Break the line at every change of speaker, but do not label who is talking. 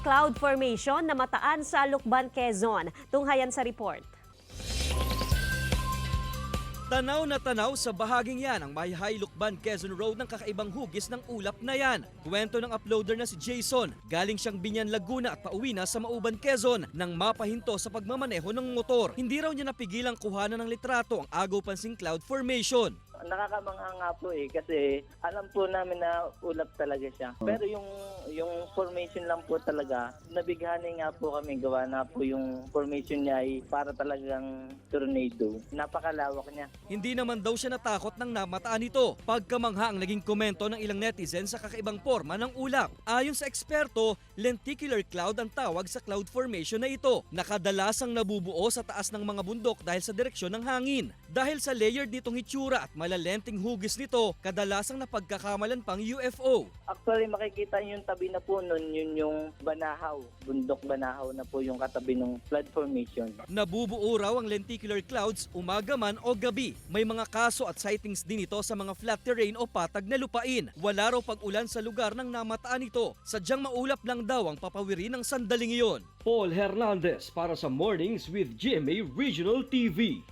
cloud formation na mataan sa Lucban, Quezon. Tunghayan sa report.
Tanaw na tanaw sa bahaging yan ang Mayhay Lucban Quezon Road ng kakaibang hugis ng ulap na yan. Kwento ng uploader na si Jason, galing siyang Binyan, Laguna at pauwi na sa Mauban, Quezon nang mapahinto sa pagmamaneho ng motor. Hindi raw niya napigilang kuhanan ng litrato ang agaw pansing cloud formation.
Nakakamangha nga po kasi alam po namin na ulap talaga siya. Pero yung formation lang po talaga, nabighani nga po kami, gawa na po yung formation niya ay para talagang tornado. Napakalawak niya.
Hindi naman daw siya natakot nang namataan ito. Pagkamangha ang naging komento ng ilang netizens sa kakaibang forma ng ulap. Ayon sa eksperto, lenticular cloud ang tawag sa cloud formation na ito. Nakadalasang nabubuo sa taas ng mga bundok dahil sa direksyon ng hangin. Dahil sa layered nitong hitsura at malalenting hugis nito, kadalasang napagkakamalan pang UFO.
Actually, makikita yung tabi na po nun, yun yung Banahaw. Bundok Banahaw na po yung katabi ng flood formation.
Nabubuo raw ang lenticular clouds umaga man o gabi. May mga kaso at sightings din ito sa mga flat terrain o patag na lupain. Wala raw pag-ulan sa lugar ng namataan ito. Sadyang maulap lang daw ang papawiri ng sandaling iyon.
Paul Hernandez para sa Mornings with GMA Regional TV.